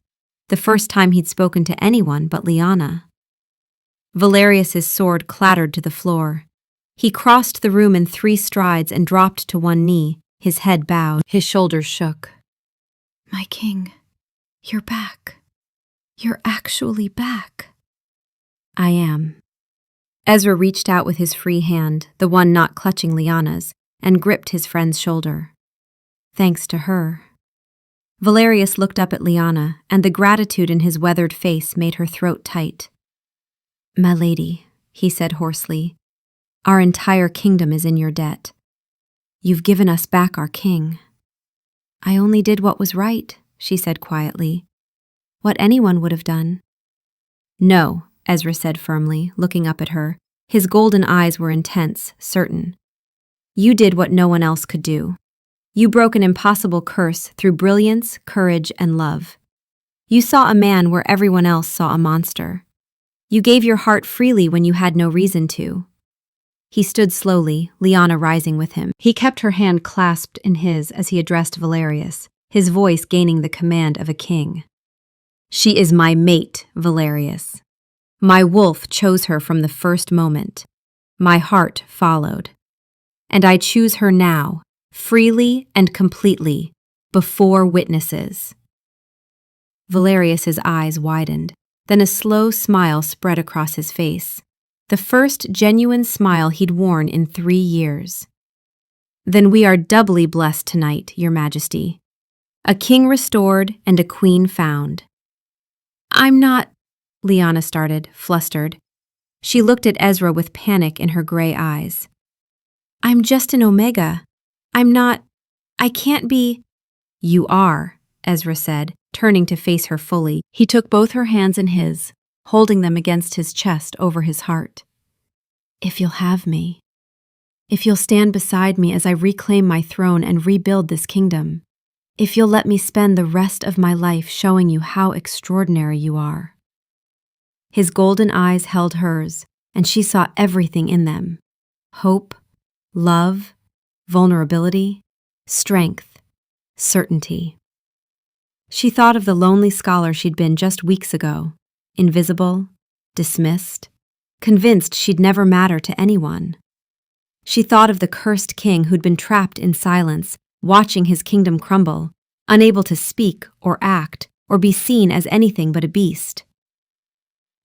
the first time he'd spoken to anyone but Liana. Valerius's sword clattered to the floor. He crossed the room in 3 strides and dropped to one knee, his head bowed, his shoulders shook. My king, you're back. You're actually back. I am. Ezra reached out with his free hand, the one not clutching Liana's, and gripped his friend's shoulder. Thanks to her. Valerius looked up at Liana, and the gratitude in his weathered face made her throat tight. My lady, he said hoarsely, our entire kingdom is in your debt. You've given us back our king. I only did what was right, she said quietly. What anyone would have done. No, Ezra said firmly, looking up at her. His golden eyes were intense, certain. You did what no one else could do. You broke an impossible curse through brilliance, courage, and love. You saw a man where everyone else saw a monster. You gave your heart freely when you had no reason to. He stood slowly, Liana rising with him. He kept her hand clasped in his as he addressed Valerius, his voice gaining the command of a king. She is my mate, Valerius. My wolf chose her from the first moment. My heart followed. And I choose her now, freely and completely, before witnesses. Valerius's eyes widened, then a slow smile spread across his face. the first genuine smile he'd worn in 3 years. "Then we are doubly blessed tonight, Your Majesty. A king restored and a queen found." "I'm not," Liana started, flustered. She looked at Ezra with panic in her gray eyes. "I'm just an Omega. I can't be." "You are," Ezra said, turning to face her fully. He took both her hands in his, holding them against his chest over his heart. "If you'll have me. If you'll stand beside me as I reclaim my throne and rebuild this kingdom. If you'll let me spend the rest of my life showing you how extraordinary you are." His golden eyes held hers, and she saw everything in them: hope, love, vulnerability, strength, certainty. She thought of the lonely scholar she'd been just weeks ago, invisible, dismissed, convinced she'd never matter to anyone. She thought of the cursed king who'd been trapped in silence, watching his kingdom crumble, unable to speak or act or be seen as anything but a beast.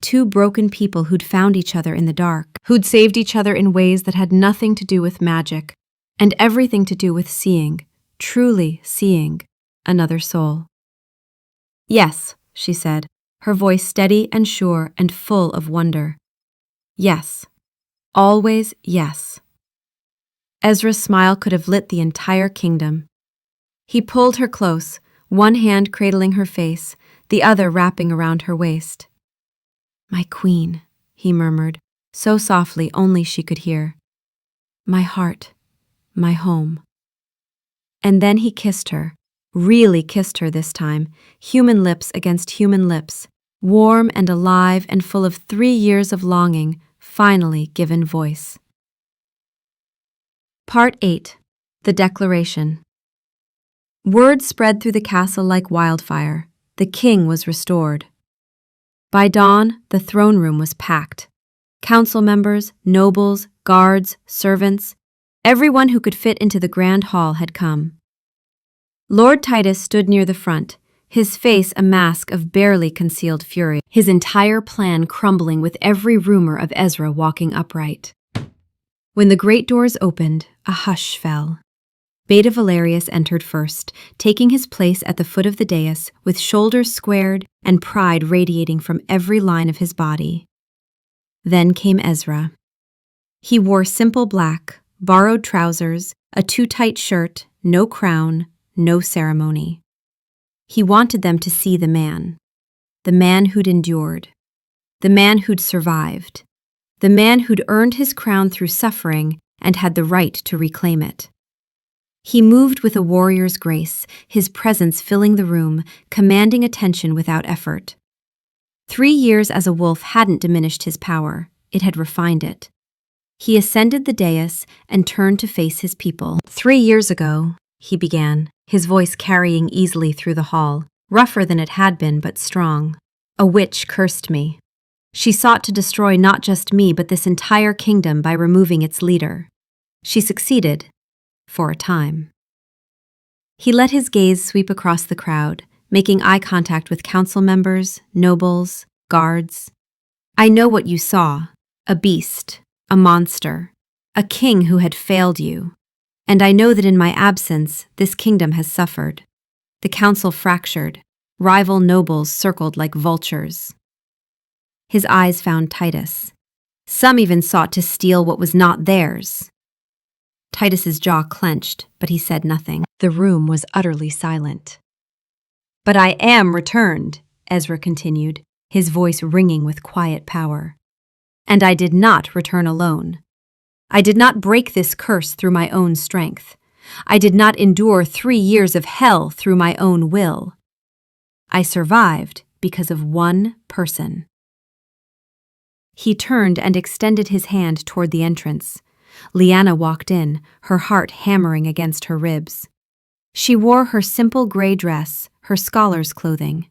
Two broken people who'd found each other in the dark, who'd saved each other in ways that had nothing to do with magic, and everything to do with seeing, truly seeing, another soul. "Yes," she said, her voice steady and sure and full of wonder. "Yes. Always yes." Ezra's smile could have lit the entire kingdom. He pulled her close, one hand cradling her face, the other wrapping around her waist. "My queen," he murmured, so softly only she could hear. "My heart, my home." And then he kissed her, really kissed her this time, human lips against human lips, warm and alive and full of 3 years of longing, finally given voice. Part 8. The Declaration. Word spread through the castle like wildfire. The king was restored. By dawn, the throne room was packed. Council members, nobles, guards, servants, everyone who could fit into the grand hall had come. Lord Titus stood near the front, his face a mask of barely concealed fury, his entire plan crumbling with every rumor of Ezra walking upright. When the great doors opened, a hush fell. Beta Valerius entered first, taking his place at the foot of the dais with shoulders squared and pride radiating from every line of his body. Then came Ezra. He wore simple black, borrowed trousers, a too-tight shirt, no crown, no ceremony. He wanted them to see the man who'd endured, the man who'd survived, the man who'd earned his crown through suffering and had the right to reclaim it. He moved with a warrior's grace, his presence filling the room, commanding attention without effort. 3 years as a wolf hadn't diminished his power, it had refined it. He ascended the dais and turned to face his people. 3 years ago, he began, his voice carrying easily through the hall, rougher than it had been but strong. "A witch cursed me. She sought to destroy not just me but this entire kingdom by removing its leader. She succeeded. For a time." He let his gaze sweep across the crowd, making eye contact with council members, nobles, guards. "I know what you saw. A beast, a monster, a king who had failed you. And I know that in my absence, this kingdom has suffered. The council fractured, rival nobles circled like vultures." His eyes found Titus. Some even sought to steal what was not theirs. Titus's jaw clenched, but he said nothing. The room was utterly silent. "But I am returned," Ezra continued, his voice ringing with quiet power. "And I did not return alone. I did not break this curse through my own strength. I did not endure 3 years of hell through my own will. I survived because of one person." He turned and extended his hand toward the entrance. Liana walked in, her heart hammering against her ribs. She wore her simple gray dress, her scholar's clothing.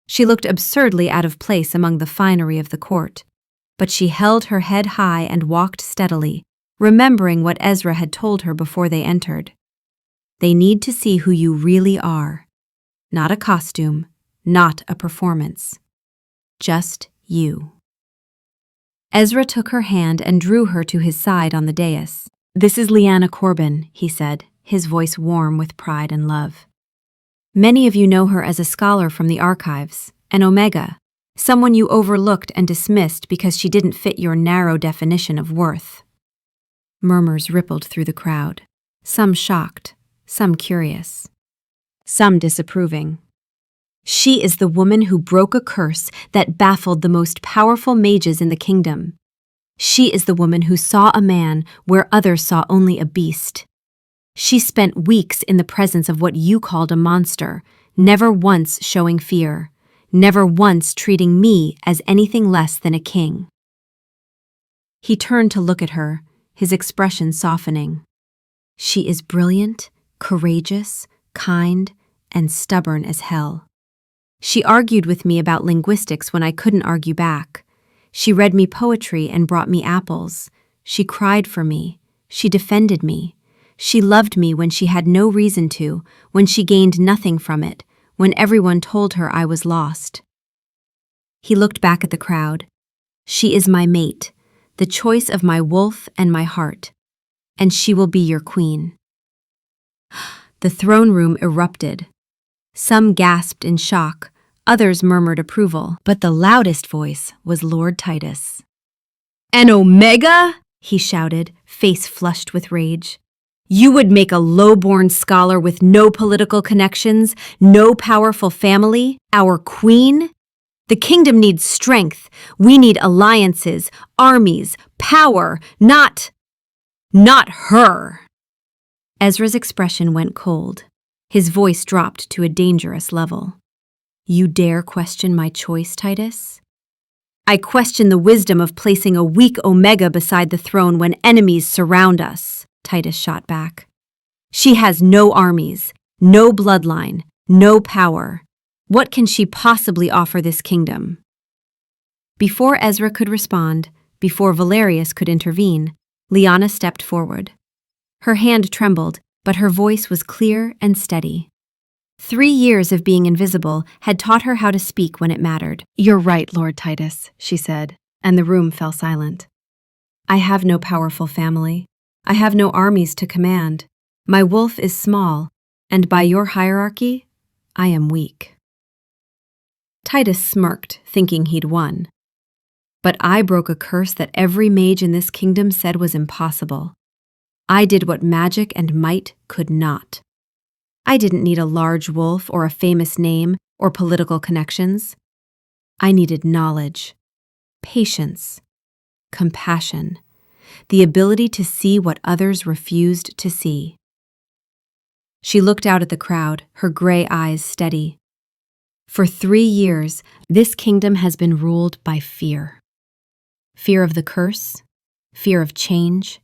She looked absurdly out of place among the finery of the court, but she held her head high and walked steadily, remembering what Ezra had told her before they entered. "They need to see who you really are. Not a costume, not a performance. Just you." Ezra took her hand and drew her to his side on the dais. "This is Leanna Corbin," he said, his voice warm with pride and love. "Many of you know her as a scholar from the archives, an Omega, someone you overlooked and dismissed because she didn't fit your narrow definition of worth." Murmurs rippled through the crowd, some shocked, some curious, some disapproving. "She is the woman who broke a curse that baffled the most powerful mages in the kingdom. She is the woman who saw a man where others saw only a beast. She spent weeks in the presence of what you called a monster, never once showing fear, never once treating me as anything less than a king." He turned to look at her, his expression softening. "She is brilliant, courageous, kind, and stubborn as hell. She argued with me about linguistics when I couldn't argue back. She read me poetry and brought me apples. She cried for me. She defended me. She loved me when she had no reason to, when she gained nothing from it, when everyone told her I was lost." He looked back at the crowd. "She is my mate, the choice of my wolf and my heart, and she will be your queen." The throne room erupted. Some gasped in shock, others murmured approval, but the loudest voice was Lord Titus. "An Omega?" he shouted, face flushed with rage. "You would make a low-born scholar with no political connections, no powerful family, our queen? The kingdom needs strength. We need alliances, armies, power, not her." Ezra's expression went cold. His voice dropped to a dangerous level. "You dare question my choice, Titus? I question the wisdom of placing a weak Omega beside the throne when enemies surround us," Titus shot back. "She has no armies, no bloodline, no power. What can she possibly offer this kingdom?" Before Ezra could respond, before Valerius could intervene, Liana stepped forward. Her hand trembled, but her voice was clear and steady. 3 years of being invisible had taught her how to speak when it mattered. "You're right, Lord Titus," she said, and the room fell silent. "I have no powerful family. I have no armies to command. My wolf is small, and by your hierarchy, I am weak." Titus smirked, thinking he'd won. "But I broke a curse that every mage in this kingdom said was impossible. I did what magic and might could not. I didn't need a large wolf or a famous name or political connections. I needed knowledge, patience, compassion, the ability to see what others refused to see." She looked out at the crowd, her gray eyes steady. "For 3 years, this kingdom has been ruled by fear. Fear of the curse, fear of change,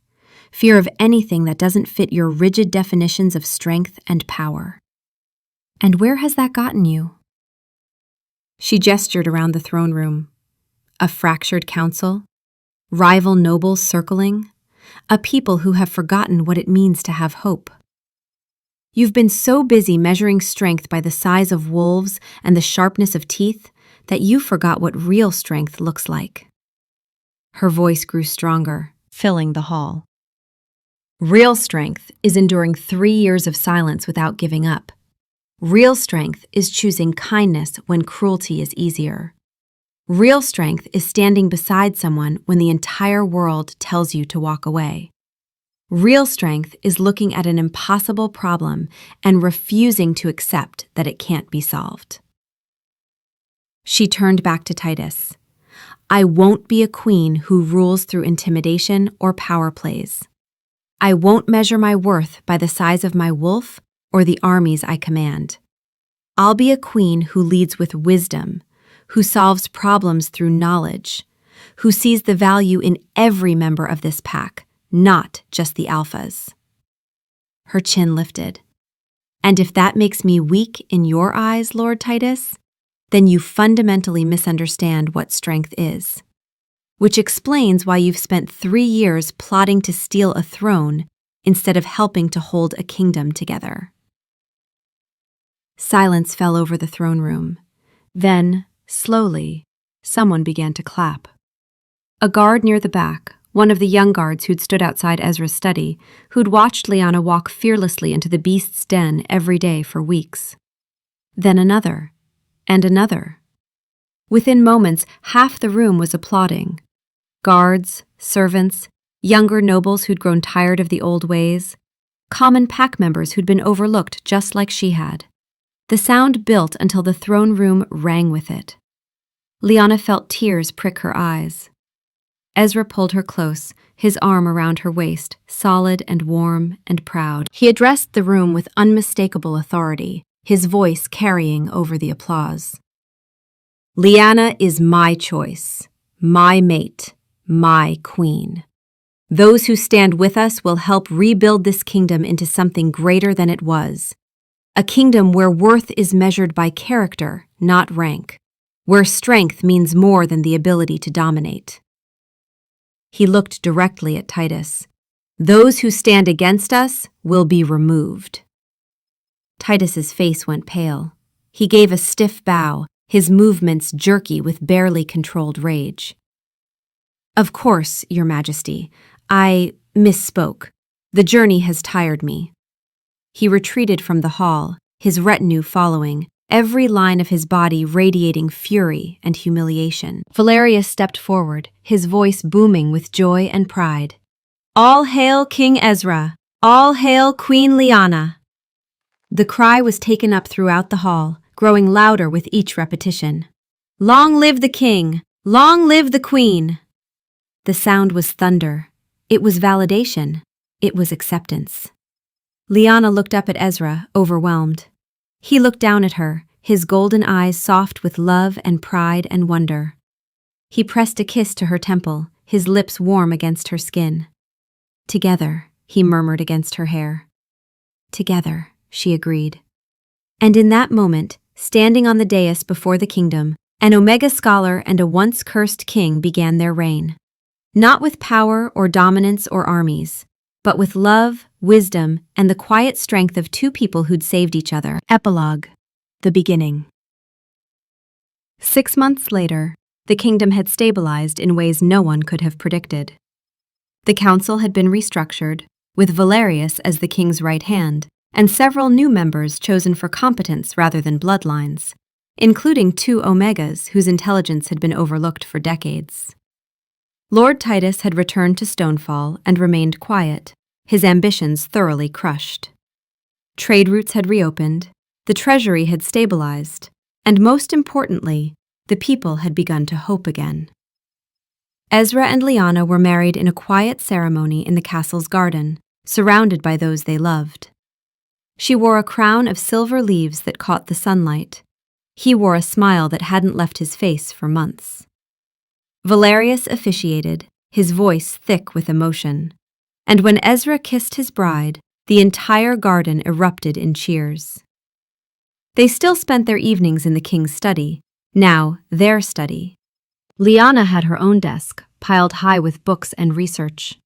fear of anything that doesn't fit your rigid definitions of strength and power. And where has that gotten you?" She gestured around the throne room. A fractured council, rival nobles circling, a people who have forgotten what it means to have hope. "You've been so busy measuring strength by the size of wolves and the sharpness of teeth that you forgot what real strength looks like." Her voice grew stronger, filling the hall. "Real strength is enduring 3 years of silence without giving up. Real strength is choosing kindness when cruelty is easier. Real strength is standing beside someone when the entire world tells you to walk away. Real strength is looking at an impossible problem and refusing to accept that it can't be solved." She turned back to Titus. "I won't be a queen who rules through intimidation or power plays. I won't measure my worth by the size of my wolf or the armies I command. I'll be a queen who leads with wisdom, who solves problems through knowledge, who sees the value in every member of this pack, not just the alphas." Her chin lifted. "And if that makes me weak in your eyes, Lord Titus, then you fundamentally misunderstand what strength is. Which explains why you've spent 3 years plotting to steal a throne instead of helping to hold a kingdom together." Silence fell over the throne room. Then, slowly, someone began to clap. A guard near the back, one of the young guards who'd stood outside Ezra's study, who'd watched Liana walk fearlessly into the beast's den every day for weeks. Then another, and another. Within moments, half the room was applauding. Guards, servants, younger nobles who'd grown tired of the old ways, common pack members who'd been overlooked just like she had. The sound built until the throne room rang with it. Liana felt tears prick her eyes. Ezra pulled her close, his arm around her waist, solid and warm and proud. He addressed the room with unmistakable authority, his voice carrying over the applause. Liana is my choice, my mate, my queen. Those who stand with us will help rebuild this kingdom into something greater than it was. A kingdom where worth is measured by character, not rank, where strength means more than the ability to dominate. He looked directly at Titus. Those who stand against us will be removed. Titus's face went pale. He gave a stiff bow, his movements jerky with barely controlled rage. Of course, Your Majesty. I misspoke. The journey has tired me. He retreated from the hall, his retinue following, every line of his body radiating fury and humiliation. Valerius stepped forward, his voice booming with joy and pride. All hail King Ezra! All hail Queen Liana! The cry was taken up throughout the hall, growing louder with each repetition. Long live the king! Long live the queen! The sound was thunder. It was validation. It was acceptance. Liana looked up at Ezra, overwhelmed. He looked down at her, his golden eyes soft with love and pride and wonder. He pressed a kiss to her temple, his lips warm against her skin. Together, he murmured against her hair. Together, she agreed. And in that moment, standing on the dais before the kingdom, an Omega scholar and a once cursed king began their reign. Not with power or dominance or armies, but with love, wisdom, and the quiet strength of two people who'd saved each other. Epilogue. The beginning. 6 months later, the kingdom had stabilized in ways no one could have predicted. The council had been restructured, with Valerius as the king's right hand, and several new members chosen for competence rather than bloodlines, including 2 Omegas whose intelligence had been overlooked for decades. Lord Titus had returned to Stonefall and remained quiet, his ambitions thoroughly crushed. Trade routes had reopened, the treasury had stabilized, and most importantly, the people had begun to hope again. Ezra and Liana were married in a quiet ceremony in the castle's garden, surrounded by those they loved. She wore a crown of silver leaves that caught the sunlight. He wore a smile that hadn't left his face for months. Valerius officiated, his voice thick with emotion, and when Ezra kissed his bride, the entire garden erupted in cheers. They still spent their evenings in the king's study, now their study. Liana had her own desk, piled high with books and research.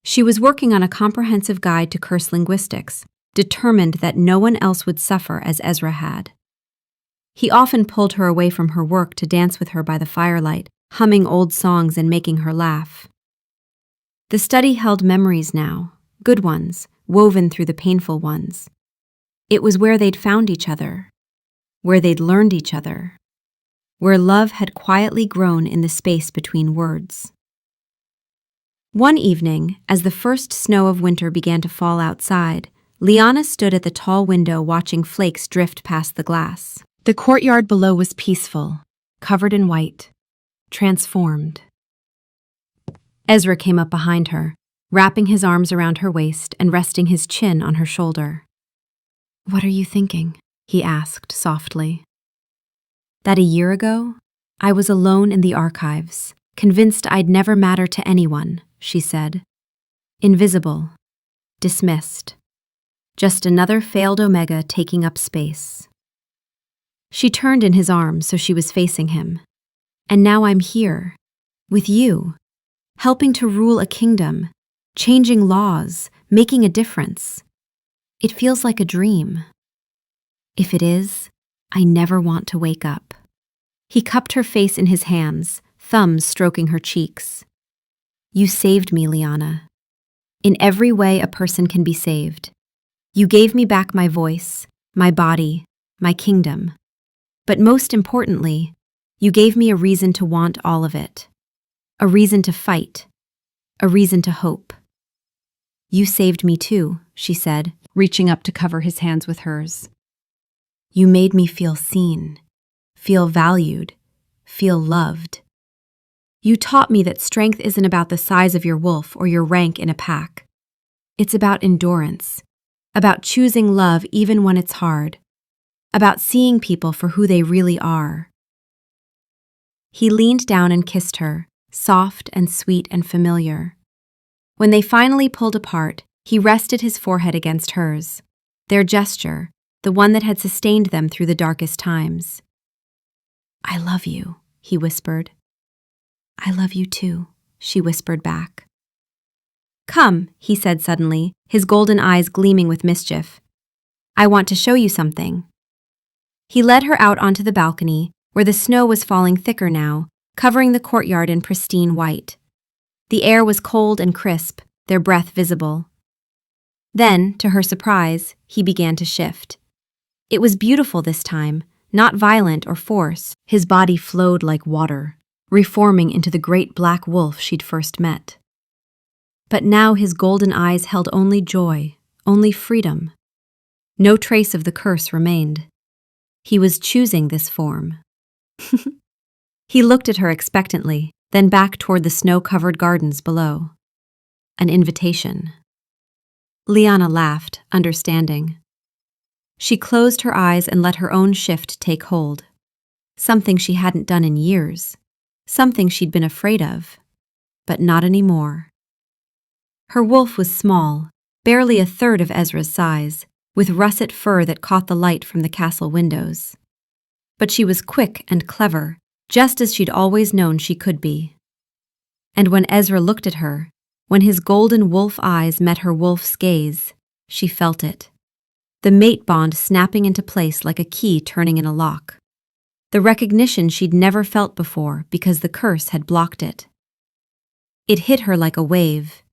She was working on a comprehensive guide to curse linguistics, determined that no one else would suffer as Ezra had. He often pulled her away from her work to dance with her by the firelight, humming old songs and making her laugh. The study held memories now, good ones, woven through the painful ones. It was where they'd found each other, where they'd learned each other, where love had quietly grown in the space between words. One evening, as the first snow of winter began to fall outside, Liana stood at the tall window watching flakes drift past the glass. The courtyard below was peaceful, covered in white, transformed. Ezra came up behind her, wrapping his arms around her waist and resting his chin on her shoulder. "What are you thinking?" he asked softly. "That a year ago, I was alone in the archives, convinced I'd never matter to anyone," she said. "Invisible, dismissed. Just another failed Omega taking up space." She turned in his arms so she was facing him. "And now I'm here, with you, helping to rule a kingdom, changing laws, making a difference. It feels like a dream. If it is, I never want to wake up." He cupped her face in his hands, thumbs stroking her cheeks. You saved me, Liana. In every way a person can be saved. You gave me back my voice, my body, my kingdom. But most importantly, you gave me a reason to want all of it. A reason to fight. A reason to hope. You saved me too, she said, reaching up to cover his hands with hers. You made me feel seen, feel valued, feel loved. You taught me that strength isn't about the size of your wolf or your rank in a pack. It's about endurance, about choosing love even when it's hard, about seeing people for who they really are. He leaned down and kissed her, soft and sweet and familiar. When they finally pulled apart, he rested his forehead against hers, their gesture, the one that had sustained them through the darkest times. I love you, he whispered. I love you too, she whispered back. Come, he said suddenly, his golden eyes gleaming with mischief. I want to show you something. He led her out onto the balcony, where the snow was falling thicker now, covering the courtyard in pristine white. The air was cold and crisp, their breath visible. Then, to her surprise, he began to shift. It was beautiful this time, not violent or force. His body flowed like water, reforming into the great black wolf she'd first met. But now his golden eyes held only joy, only freedom. No trace of the curse remained. He was choosing this form. He looked at her expectantly, then back toward the snow-covered gardens below. An invitation. Liana laughed, understanding. She closed her eyes and let her own shift take hold. Something she hadn't done in years. Something she'd been afraid of. But not anymore. Her wolf was small, barely a third of Ezra's size, with russet fur that caught the light from the castle windows. But she was quick and clever, just as she'd always known she could be. And when Ezra looked at her, when his golden wolf eyes met her wolf's gaze, she felt it. The mate bond snapping into place like a key turning in a lock. The recognition she'd never felt before because the curse had blocked it. It hit her like a wave,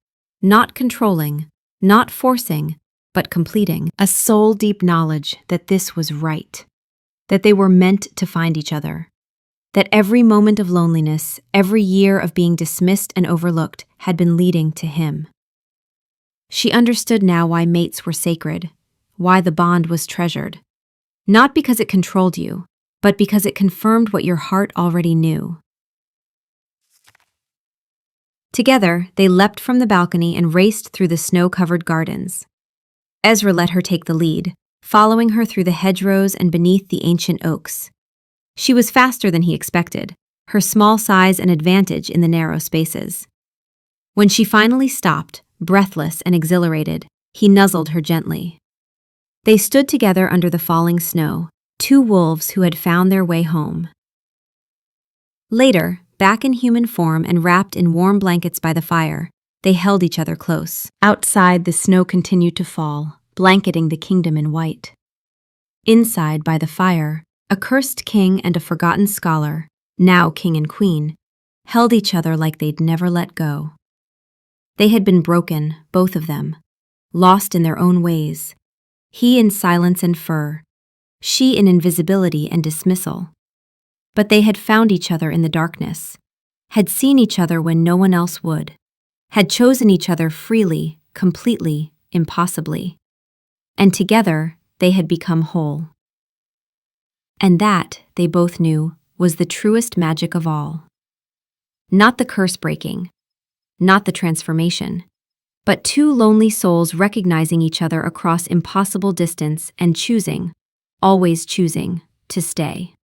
not controlling, not forcing, but completing. A soul-deep knowledge that this was right, that they were meant to find each other, that every moment of loneliness, every year of being dismissed and overlooked had been leading to him. She understood now why mates were sacred, why the bond was treasured. Not because it controlled you, but because it confirmed what your heart already knew. Together, they leapt from the balcony and raced through the snow-covered gardens. Ezra let her take the lead, following her through the hedgerows and beneath the ancient oaks. She was faster than he expected, her small size an advantage in the narrow spaces. When she finally stopped, breathless and exhilarated, he nuzzled her gently. They stood together under the falling snow, two wolves who had found their way home. Later, back in human form and wrapped in warm blankets by the fire, they held each other close. Outside, the snow continued to fall, blanketing the kingdom in white. Inside, by the fire, a cursed king and a forgotten scholar, now king and queen, held each other like they'd never let go. They had been broken, both of them, lost in their own ways, he in silence and fur, she in invisibility and dismissal. But they had found each other in the darkness, had seen each other when no one else would, had chosen each other freely, completely, impossibly. And together, they had become whole. And that, they both knew, was the truest magic of all. Not the curse breaking, not the transformation, but two lonely souls recognizing each other across impossible distance and choosing, always choosing, to stay.